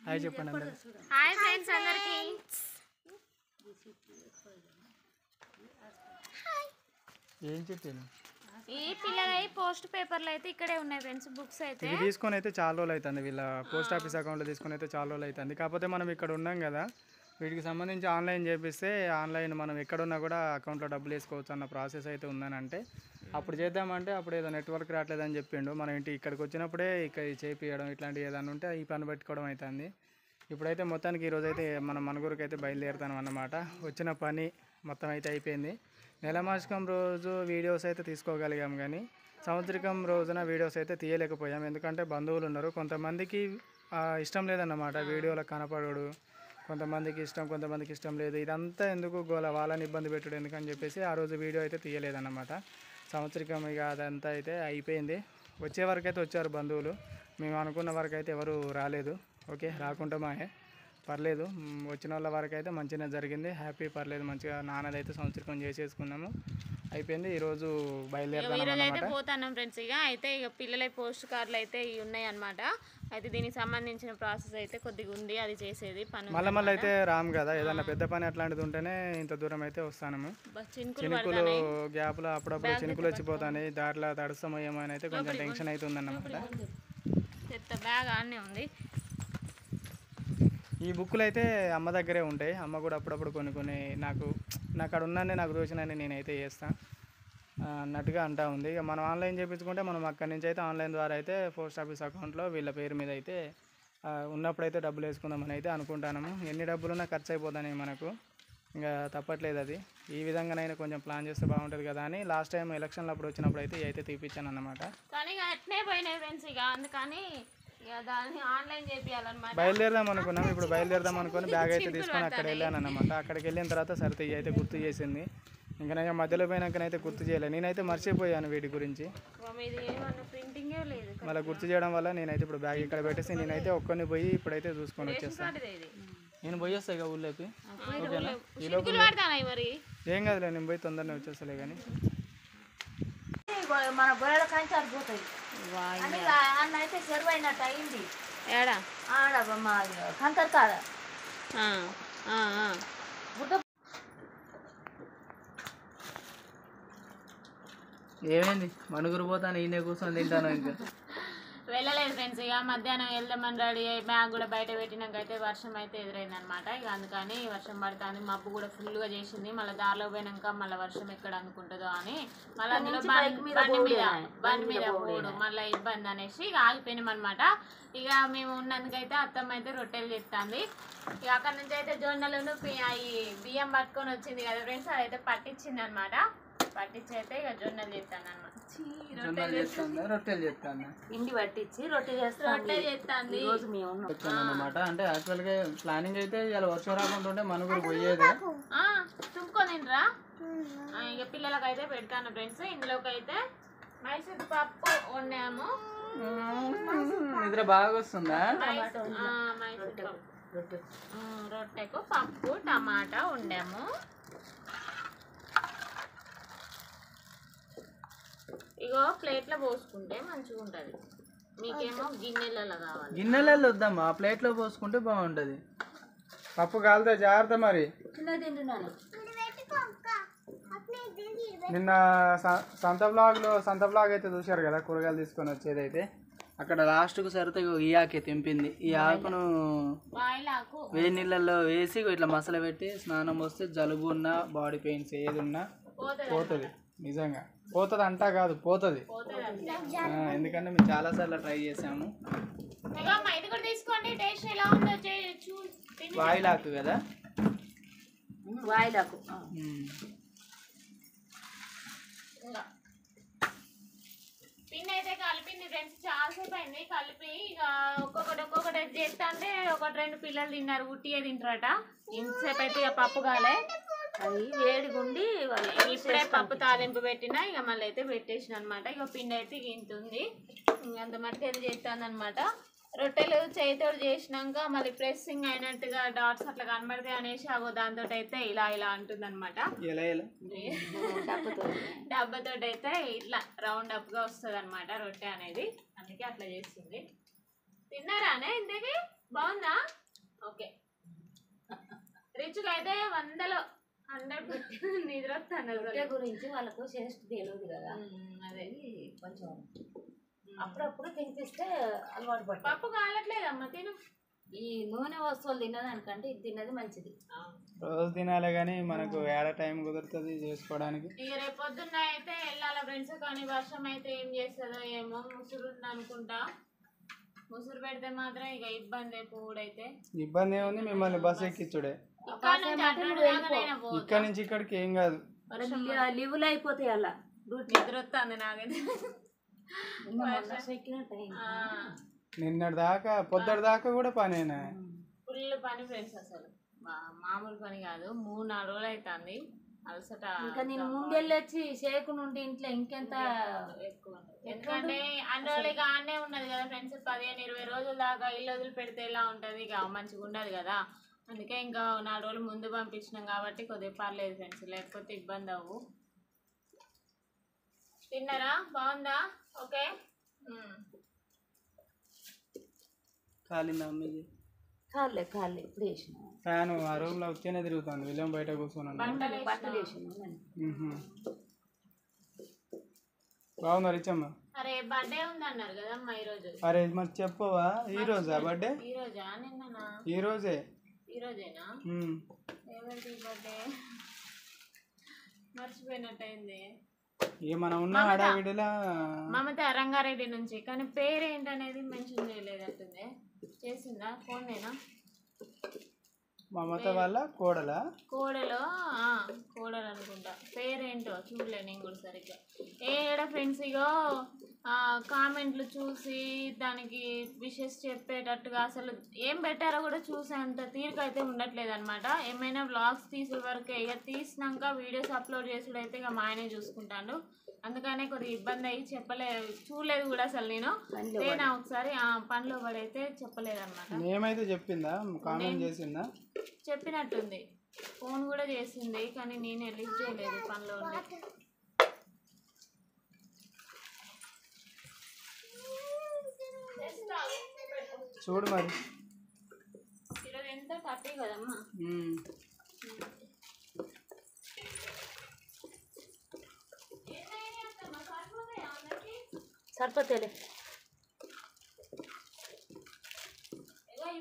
Hi చెప్పండి అందరూ. Hi friends అందరికి. ఏం చెప్పాను ఈ పిల్లలై పోస్ట్ పేపర్లు అయితే ఇక్కడే ఉన్నాయి ఫ్రెండ్స్. బుక్స్ అయితే ఇవి తీసుకొని అయితే చాలా రోజులు అవుతుంది. వీళ్ళ పోస్ట్ ఆఫీస్ అకౌంట్లో తీసుకొని అయితే చాలా రోజులు అవుతుంది. కాకపోతే మనం ఇక్కడ ఉన్నాం కదా, వీటికి సంబంధించి ఆన్లైన్ చేపిస్తే ఆన్లైన్ మనం ఎక్కడున్నా కూడా అకౌంట్లో డబ్బులు వేసుకోవచ్చు అన్న ప్రాసెస్ అయితే ఉందని అంటే అప్పుడు చేద్దామంటే అప్పుడు ఏదో నెట్వర్క్ రావట్లేదని చెప్పిండు. మనం ఇంటి ఇక్కడికి వచ్చినప్పుడే ఇక్కడ చేపియడం ఇట్లాంటివి ఏదైనా ఉంటే ఈ పని పెట్టుకోవడం అవుతుంది. ఇప్పుడైతే మొత్తానికి ఈరోజు అయితే మనం మనగురికి అయితే బయలుదేరుతాం అన్నమాట. వచ్చిన పని మొత్తం అయితే అయిపోయింది. నెలమాసికం రోజు వీడియోస్ అయితే తీసుకోగలిగాం కానీ సంవత్సరికం రోజున వీడియోస్ అయితే తీయలేకపోయాం. ఎందుకంటే బంధువులు ఉన్నారు, కొంతమందికి ఇష్టం లేదన్నమాట వీడియోలో కనపడడు, కొంతమందికి ఇష్టం కొంతమందికి ఇష్టం లేదు. ఇదంతా ఎందుకు గోల, వాళ్ళని ఇబ్బంది పెట్టుడు ఎందుకని చెప్పేసి ఆ రోజు వీడియో అయితే తీయలేదన్నమాట. సంవత్సరికం ఇక అదంతా అయితే అయిపోయింది. వచ్చే వరకు అయితే వచ్చారు బంధువులు, మేము అనుకున్న వరకు అయితే ఎవరు రాలేదు. ఓకే, రాకుండా మాయే పర్లేదు. వచ్చిన వాళ్ళ వరకు అయితే మంచిగా జరిగింది, హ్యాపీ, పర్లేదు, మంచిగా నాన్నదైతే సంవత్సరం చేసేసుకున్నాము, అయిపోయింది. ఈరోజు బయలుదేరుతాం పోతాం ఫ్రెండ్స్. ఇక పిల్లల పోస్ట్ కార్డులు అయితే ఉన్నాయి అన్నమాట. అయితే దీనికి సంబంధించిన ప్రాసెస్ అయితే కొద్దిగా ఉంది, అది చేసేది పని. మళ్ళీ అయితే రాము కదా, ఏదన్నా పెద్ద పని అట్లాంటిది ఉంటేనే ఇంత దూరం అయితే వస్తాము. చినుకులు గ్యాప్లో అప్పుడప్పుడు చినుకులు వచ్చిపోతాయి, దాంట్లో తడుస్తామో అని అయితే కొంచెం టెన్షన్ అయితే ఉందన్నమాట. బ్యాగ్ అన్నీ ఉంది. ఈ బుక్కులు అయితే అమ్మ దగ్గరే ఉంటాయి. అమ్మ కూడా అప్పుడప్పుడు కొన్ని నాకు అక్కడ ఉన్నానే నాకు రోజునని నేనైతే చేస్తాను అన్నట్టుగా అంటా ఉంది. ఇక మనం ఆన్లైన్ చేయించుకుంటే మనం అక్కడి నుంచి అయితే ఆన్లైన్ ద్వారా అయితే పోస్ట్ ఆఫీస్ అకౌంట్లో వీళ్ళ పేరు మీద అయితే ఉన్నప్పుడైతే డబ్బులు వేసుకుందామని అయితే అనుకుంటాము. ఎన్ని డబ్బులున్నా ఖర్చు అయిపోతాయి మనకు, ఇంకా తప్పట్లేదు. అది ఈ విధంగానైనా కొంచెం ప్లాన్ చేస్తే బాగుంటుంది కదా అని లాస్ట్ టైం ఎలక్షన్లు అప్పుడు వచ్చినప్పుడు అయితే అయితే తీపిచ్చాను అన్నమాట. కానీ అట్నే పోయినాయి ఫ్రెండ్స్. ఇక అందుకని దాన్ని ఆన్లైన్ చేపియాలన్నమాట. బయలుదేరదాం అనుకున్నాం. ఇప్పుడు బయలుదేరదాం అనుకుని బ్యాగ్ అయితే తీసుకొని అక్కడ వెళ్ళాను అన్నమాట. అక్కడికి వెళ్ళిన తర్వాత సరితే అయితే గుర్తు చేసింది. ఇంకా నేను మధ్యలో పోయినాకనైతే గుర్తు చేయలేదు, నేనైతే మర్చిపోయాను వీటి గురించి. మళ్ళీ గుర్తు చేయడం వల్ల నేనైతే ఇప్పుడు బ్యాగ్ ఇక్కడ పెట్టేసి నేనైతే ఒక్కరిని పోయి ఇప్పుడైతే చూసుకొని వచ్చేస్తాను. నేను పోయి వస్తాయి ఇక ఊళ్ళోకి. ఓకేనా, ఈలోపు ఏం కాదులే, నేను పోయి తొందరనే వచ్చేస్తలే. కానీ మన బొయ్యల కంచారు పోతాయి అన్న అయితే చెరువు అయినట్టు అయింది. ఏడా ఆడ మా కంకర కాడ ఏమైంది మనుగురు పోతాను, ఈయన కూర్చొని తింటాను. ఇంకా వెళ్ళలేదు ఫ్రెండ్స్. ఇక మధ్యాహ్నం వెళ్దామని రెడీ అయ్యి బ్యాగ్ కూడా బయట పెట్టినాకైతే వర్షం అయితే ఎదురైంది అనమాట. ఇక అందుకని వర్షం పడుతుంది, మబ్బు కూడా ఫుల్గా చేసింది. మళ్ళీ దారిలో పోయినాక మళ్ళీ వర్షం ఎక్కడ అనుకుంటుందో అని మళ్ళీ అందులో బండి మీద పోడు మళ్ళీ ఇబ్బంది అనేసి ఇక ఆగిపోయినాం అనమాట. ఇక మేము ఉన్నందుకైతే అత్తమ్మ అయితే రొట్టెలు చేస్తుంది. ఇక అక్కడ నుంచి అయితే జొన్నలను అవి బియ్యం పట్టుకొని వచ్చింది కదా ఫ్రెండ్స్, అదైతే పట్టించింది అనమాట. పట్టించి అయితే ఇక జొన్నలు చేస్తాను అనమాట. రొట్టెలు చేస్తాను, ఇండి పట్టించి రొట్టె చేస్తాను. అనమాట. అంటే యాక్చువల్గా ప్లానింగ్ అయితే ఇలా వర్షం రాకుండా మనుగురు పోయేది. తుంపుకొనిరా ఇక పిల్లలకి అయితే పెడతాను ఫ్రెండ్స్. ఇందులోకి అయితే మైసూర్ పప్పు వండాము. నిద్ర బాగా వస్తుందా? మైసూర్ పప్పు రొట్టెకు పప్పు టమాటా వండాము. ఇగో ప్లేట్లో పోసుకుంటే మంచిగా ఉంటుంది. మీకేమో గిన్నెలలో కావాలి. గిన్నెలలో వద్దామా, ప్లేట్లో పోసుకుంటే బాగుంటుంది. పప్పు కాలితే జాగ్రత్త. మరి నిన్న సంత బ్లాగ్ అయితే చూశారు కదా, కూరగాయలు తీసుకొని వచ్చేది. అయితే అక్కడ లాస్ట్కు సరితే ఈ ఆకే తెంపింది. ఈ ఆకును వేడి నీళ్ళల్లో వేసి ఇట్లా మసాలా పెట్టి స్నానం వస్తే జలుబు ఉన్నా బాడీ పెయిన్స్ ఏది ఉన్నా పోతుంది. నిజంగా పోతుంది అంటా కాదు, పోతుంది. ఎందుకంటే మేము చాలాసార్లు ట్రై చేసాము. వాయిలాకు కదా, వాయిలాకు పిన్ అయితే కలిపింది ఫ్రెండ్స్. చాలాసేపు అయింది కలిపి. ఇక ఒక్కొక్కటి చేస్తా అంటే 1-2 పిల్లలు తిన్నారు, ఉట్టిగా తింటారట. ఇంతసేపు అయితే ఇక పప్పు కాలే, అది వేడిగుండి ఇప్పుడే పప్పు తాలింపు పెట్టినా ఇక మళ్ళీ అయితే పెట్టేసిన అనమాట. ఇక పిండి అయితే ఇంత ఉంది, అంత మట్టుకు అయితే చేస్తాను అనమాట. రొట్టెలు చేతితోటి చేసినాక మళ్ళీ ప్రెస్సింగ్ అయినట్టుగా డాట్స్ అట్లా కనబడతాయి అనేసి అగో దాంతో అయితే ఇలా అంటుంది అనమాట. డబ్బతో అయితే ఇట్లా రౌండ్ అప్గా వస్తుంది అనమాట రొట్టె అనేది, అందుకే అట్లా చేస్తుంది. తిన్నారానే ఇంతకీ? బాగుందా? ఓకే. రిచ్గా అయితే 100లో 100 పెట్టి నిద్ర వస్తాను రొట్టె గురించి వాళ్ళకు టేస్ట్ తెలియదు కదా, అదే కొంచెం అప్పుడప్పుడు తినిపిస్తే అలవాటు పడతారు. పప్పు కాలట్లేదమ్మా తిను. ఈ నూనె వస్తువులు తినదానికంటే ఇది తిన్నది మంచిది. రోజు తినాలి కానీ మనకు ఏడ టైం కుదురుతుంది చేసుకోవడానికి. ఇక రేపు పొద్దున్న అయితే వెళ్ళాలి ఫ్రెండ్స్, కానీ వర్షం అయితే ఏం చేస్తుందో ఏమో. ముసురు ఉంది అనుకుంటా, ముసురు పెడితే మాత్రం ఇక ఇబ్బంది. పూడైతే ఇబ్బంది ఏముంది, మిమ్మల్ని బస్ ఎక్కించుడే. ఇక్కడ నుంచి ఇక్కడికి ఏం కాదు, లివ్లు అయిపోతాయి అలా. నిద్ర వస్తుంది నాకైతే. నిన్నటి దాకా పొద్దుటి దాకా కూడా పనేనా, ఫుల్ పని ఫ్రెండ్స్. అసలు మామూలు పని కాదు. 3-4 రోజులు అవుతుంది అలసట. ఇంకా నేను ముందెళ్ళి వచ్చి షేకు నుండి ఇంట్లో ఇంకెంత ఎక్కువ ఉంటుంది. ఎందుకంటే అన్ని రోజులు ఇక ఆడనే ఉన్నది కదా ఫ్రెండ్స్. 15-20 రోజుల దాకా ఇల్లు వదిలి పెడితే ఎలా ఉంటుంది, ఇక మంచిగా ఉండదు కదా. అందుకే ఇంకా 4 రోజులు ముందు పంపించినాం కాబట్టి కొద్దిగా పర్లేదు ఫ్రెండ్స్, లేకపోతే ఇబ్బంది అవ్వు. తిన్నారా? బాగుందా? ఓకే. కాలిందా మీది? కాలే ఇప్పుడు వేసిన ఫ్యాన్ ఆ రూమ్ లో వచ్చేనే తిరుగుతుంది, విలియం బయట కూర్చున్నాను. బట్టలు వేసిన. బాగుందా రిచమ్మ? అరే బర్త్డే ఉంది అన్నారు కదమ్మా ఈరోజు. అరే మరి చెప్పవా, ఈ రోజా బర్త్డే? ఈ రోజా నిన్ననా? ఈ రోజే. ఈ రోజేనా? ఎవరిది బర్త్డే? మర్చిపోయినట్టయింది. ఇక మనం ఉన్న హడావిడిలా మమత రంగారెడ్డి నుంచి, కానీ పేరు ఏంటనేది మెన్షన్ చేయలేదంటుంది. చేసిందా? ఫోన్నేనా? మమత వాళ్ళ కోడలు అనుకుంటా. పేరేంటో చూడలే నేను కూడా సరిగ్గా. ఏడ ఫ్రెండ్స్ ఇగో కామెంట్లు చూసి దానికి విషెస్ చెప్పేటట్టుగా అసలు ఏం పెట్టారో కూడా చూసేంత తీరిక అయితే ఉండట్లేదు అనమాట. ఏమైనా వ్లాగ్స్ తీసే వరకే, ఇక తీసినాక వీడియోస్ అప్లోడ్ చేసుడు అయితే ఇక మా ఆయనే చూసుకుంటాను. అందుకనే కొద్దిగా ఇబ్బంది అయ్యి చూడలేదు కూడా అసలు. నేను ఒకసారి పనిలో పడైతే చెప్పలేదు అనమాట. ఏమైతే చెప్పిందా, కామెంట్ చేసిందా? చెప్పినట్టుంది, ఫోన్ కూడా చేసింది, కానీ నేను లిఫ్ట్ చేయలేదు పనిలో ఉండి. చూడు మరి ఈరోజు ఎంత 30 కదమ్మా. సరిపోతేలే.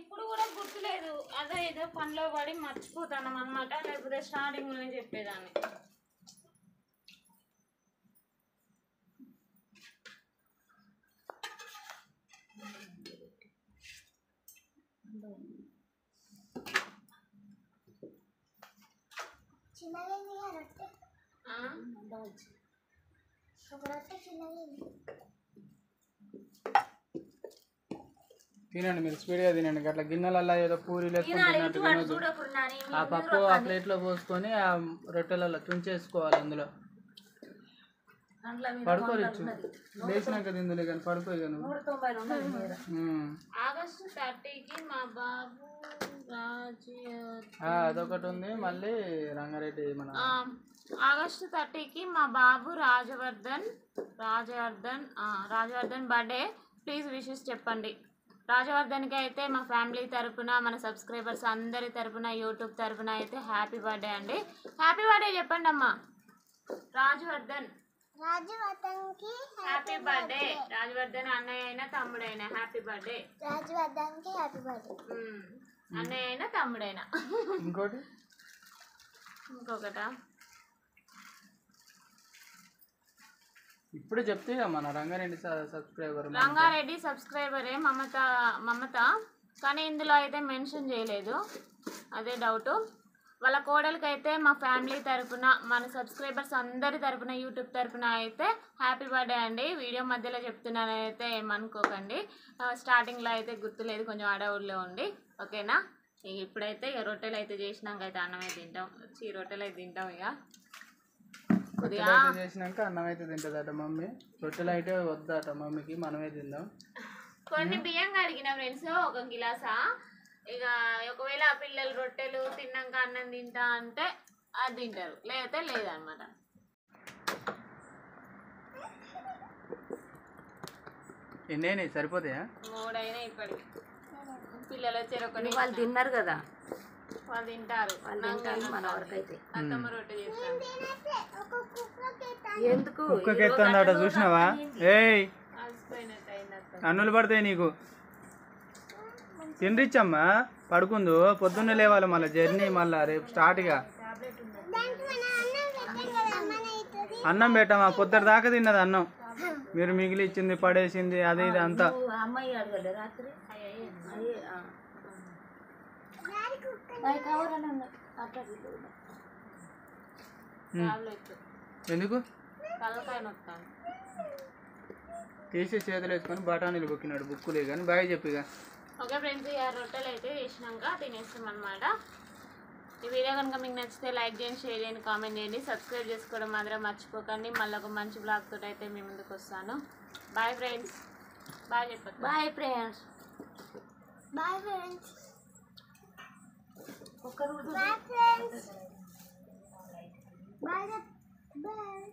ఇప్పుడు కూడా గుర్తులేదు, అదే ఏదో పనిలో పడి మర్చిపోతాను అనమాట. లేకపోతే స్టార్టింగ్ లోనే చెప్పేదాన్ని. తినండి మీరు, స్పీడ్గా తినండి. అట్లా గిన్నెలల్లో ఏదో పూరీలు వేసుకుంటున్నట్టు తినొద్దు. ఆ పప్పు ఆ ప్లేట్లో పోసుకొని ఆ రొట్టెలలో తుంచేసుకోవాలి. అందులో పడుకోవచ్చు, లేచినాక తిందులే కానీ పడుకోయి. ఆగస్టు 30కి మా బాబు అదొకటి ఉంది. మళ్ళీ రంగారెడ్డి మన ఆగస్టు 30కి మా బాబు రాజవర్ధన్ బర్త్డే. ప్లీజ్ విషెస్ చెప్పండి. రాజవర్ధన్కి అయితే మా ఫ్యామిలీ తరపున, మన సబ్స్క్రైబర్స్ అందరి తరపున, యూట్యూబ్ తరపున అయితే హ్యాపీ బర్త్డే అండి. హ్యాపీ బర్త్డే చెప్పండి అమ్మా. రాజవర్ధన్కి హ్యాపీ బర్త్డే. రాజవర్ధన్ అన్నయ్య అయినా తమ్ముడైనా హ్యాపీ బర్త్డే. రాజవర్ధన్కి హ్యాపీ బర్త్డే. అన్నయ్య అయినా తమ్ముడైనా. ఇంకొకటా ఇప్పుడు చెప్తే మన రంగారెడ్డి సబ్స్క్రైబరే మమత, కానీ ఇందులో అయితే మెన్షన్ చేయలేదు, అదే డౌట్. వాళ్ళ కోడలికి అయితే మా ఫ్యామిలీ తరపున, మన సబ్స్క్రైబర్స్ అందరి తరపున, యూట్యూబ్ తరపున అయితే హ్యాపీ బర్త్డే అండి. వీడియో మధ్యలో చెప్తున్నానైతే ఏమనుకోకండి. స్టార్టింగ్లో అయితే గుర్తులేదు, కొంచెం అడవుల్లో ఉండి. ఓకేనా? ఇప్పుడైతే ఇక రొట్టెలు అయితే చేసినాక అయితే అన్నమే తింటాం. రొట్టెలు అయితే తింటాం. ఇక కొద్దిగా చేసినాక అన్నం అయితే తింటుందట మమ్మీ. రొట్టెలు అయితే వద్దట మమ్మీకి, మనమే తిందాం. కొన్ని బియ్యం కడిగిన ఫ్రెండ్స్, 1 గిలాసా. ఇక ఒకవేళ ఆ పిల్లలు రొట్టెలు తిన్నాక అన్నం తింటా అంటే అది తింటారు, లేకపోతే లేదనమాట. ఎన్నైనా సరిపోతాయా? 3 అయినా ఇప్పటికి. పిల్లలు చెరొకటి వాళ్ళు తిన్నారు కదా, వాళ్ళు తింటారు. వాళ్ళు తింటారు మన వరకైతే. అత్తమ్మ రొట్టె చేస్తాను. ఎందుకు కుక్కకెత్తందట చూసినావా? ఏయ్ అలసిపోయినట్టు అయింది అత్త. అన్నులు పడతాయి నీకు. తినరిచ్చమ్మా, పడుకుందు. పొద్దున్నే లేవాలి మళ్ళీ జర్నీ, మళ్ళీ రేపు స్టార్ట్గా. అన్నం పెట్టమా, పొద్దుట దాకా తిన్నది అన్నం. మీరు మిగిలి ఇచ్చింది పడేసింది అది ఇది అంతా. అమ్మాయి అడగలే రాత్రి టాబ్లెట్ ఎందుకు తలకాయ నొత్తాను. తీసి చేతులు వేసుకొని బఠానీలు బుక్కినాడు. బుక్కులే కానీ బాగా చెప్పిగా. ఓకే ఫ్రెండ్స్, ఇక రొట్టెలు అయితే వేసినాక తినేస్తాం అనమాట. ఈ వీడియో కనుక మీకు నచ్చితే లైక్ చేయండి, షేర్ చేయండి, కామెంట్ చేయండి, సబ్స్క్రైబ్ చేసుకోవడం మాత్రం మర్చిపోకండి. మళ్ళీ ఒక మంచి బ్లాగ్ తోటి అయితే మీ ముందుకు వస్తాను. Bye friends. బాయ్ చెప్పండి. Bye friends. Bye friends. ఒక్క రోజు బాయ్ ఫ్రెండ్స్. Bye bye.